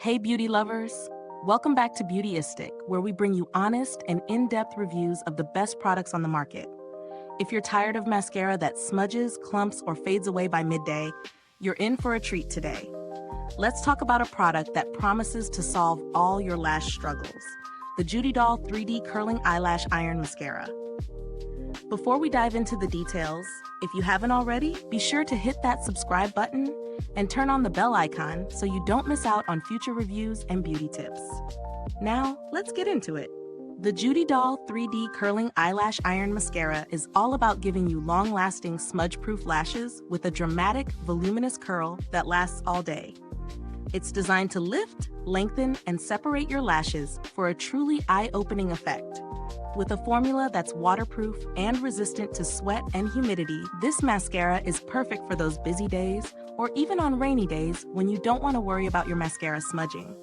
Hey beauty lovers! Welcome back to Beautyistic, where we bring you honest and in-depth reviews of the best products on the market. If you're tired of mascara that smudges, clumps, or fades away by midday, you're in for a treat today. Let's talk about a product that promises to solve all your lash struggles, the JUDYDOLL 3D Curling Eyelash Iron Mascara. Before we dive into the details, if you haven't already, be sure to hit that subscribe button and turn on the bell icon so you don't miss out on future reviews and beauty tips. Now, let's get into it. The JUDYDOLL 3D Curling Eyelash Iron Mascara is all about giving you long-lasting smudge-proof lashes with a dramatic, voluminous curl that lasts all day. It's designed to lift, lengthen, and separate your lashes for a truly eye-opening effect. With a formula that's waterproof and resistant to sweat and humidity, this mascara is perfect for those busy days or even on rainy days when you don't want to worry about your mascara smudging.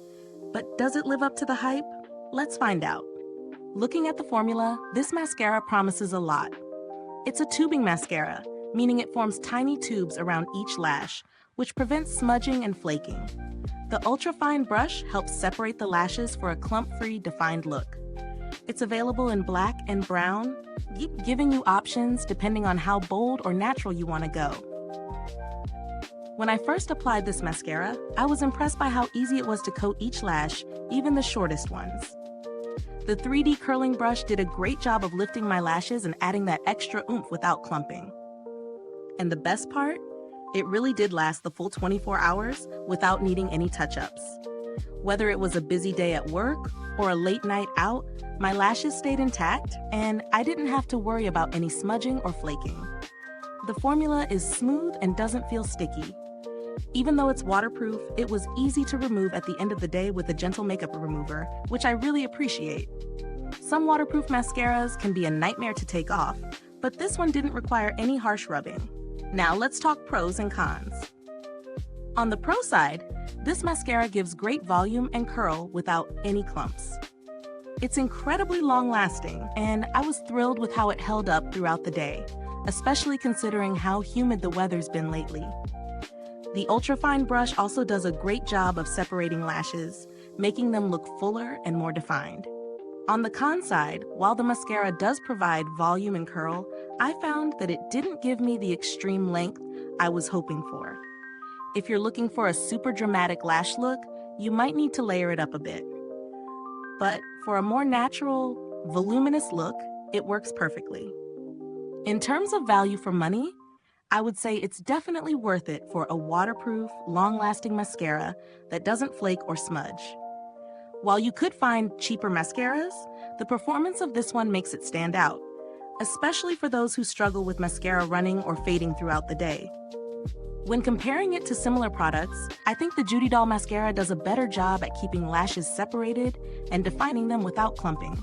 But does it live up to the hype? Let's find out. Looking at the formula, this mascara promises a lot. It's a tubing mascara, meaning it forms tiny tubes around each lash, which prevents smudging and flaking. The ultra-fine brush helps separate the lashes for a clump-free defined look. It's available in black and brown, giving you options depending on how bold or natural you want to go. When I first applied this mascara, I was impressed by how easy it was to coat each lash, even the shortest ones. The 3D curling brush did a great job of lifting my lashes and adding that extra oomph without clumping. And the best part? It really did last the full 24 hours without needing any touch-ups. Whether it was a busy day at work or a late night out, my lashes stayed intact and I didn't have to worry about any smudging or flaking. The formula is smooth and doesn't feel sticky. Even though it's waterproof, it was easy to remove at the end of the day with a gentle makeup remover, which I really appreciate. Some waterproof mascaras can be a nightmare to take off, but this one didn't require any harsh rubbing. Now let's talk pros and cons. On the pro side, this mascara gives great volume and curl without any clumps. It's incredibly long-lasting, and I was thrilled with how it held up throughout the day, especially considering how humid the weather's been lately. The ultra-fine brush also does a great job of separating lashes, making them look fuller and more defined. On the con side, while the mascara does provide volume and curl, I found that it didn't give me the extreme length I was hoping for. If you're looking for a super dramatic lash look, you might need to layer it up a bit. But for a more natural, voluminous look, it works perfectly. In terms of value for money, I would say it's definitely worth it for a waterproof, long-lasting mascara that doesn't flake or smudge. While you could find cheaper mascaras, the performance of this one makes it stand out, especially for those who struggle with mascara running or fading throughout the day. When comparing it to similar products, I think the JUDYDOLL mascara does a better job at keeping lashes separated and defining them without clumping.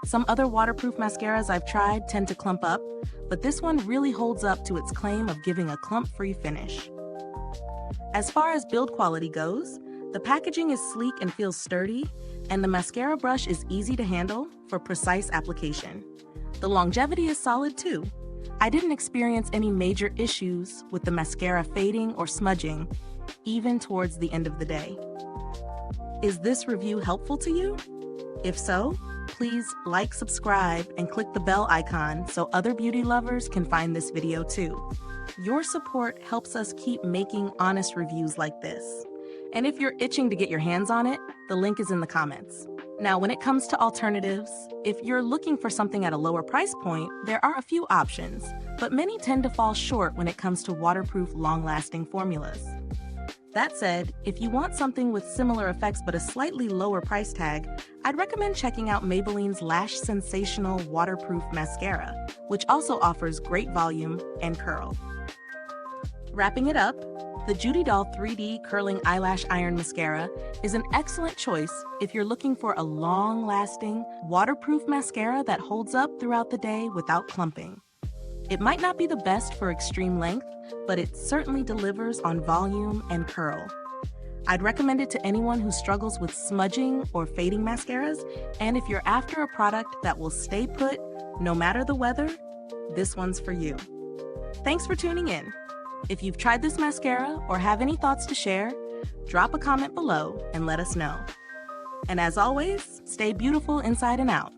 Some other waterproof mascaras I've tried tend to clump up, but this one really holds up to its claim of giving a clump-free finish. As far as build quality goes, the packaging is sleek and feels sturdy, and the mascara brush is easy to handle for precise application. The longevity is solid too. I didn't experience any major issues with the mascara fading or smudging, even towards the end of the day. Is this review helpful to you? If so, please like, subscribe, and click the bell icon so other beauty lovers can find this video too. Your support helps us keep making honest reviews like this. And if you're itching to get your hands on it, the link is in the comments. Now, when it comes to alternatives, if you're looking for something at a lower price point, there are a few options, but many tend to fall short when it comes to waterproof, long-lasting formulas. That said, if you want something with similar effects but a slightly lower price tag, I'd recommend checking out Maybelline's Lash Sensational Waterproof Mascara, which also offers great volume and curl. Wrapping it up, the JUDYDOLL 3D Curling Eyelash Iron Mascara is an excellent choice if you're looking for a long-lasting, waterproof mascara that holds up throughout the day without clumping. It might not be the best for extreme length, but it certainly delivers on volume and curl. I'd recommend it to anyone who struggles with smudging or fading mascaras, and if you're after a product that will stay put no matter the weather, this one's for you. Thanks for tuning in. If you've tried this mascara or have any thoughts to share, Drop a comment below and let us know. And as always, stay beautiful inside and out.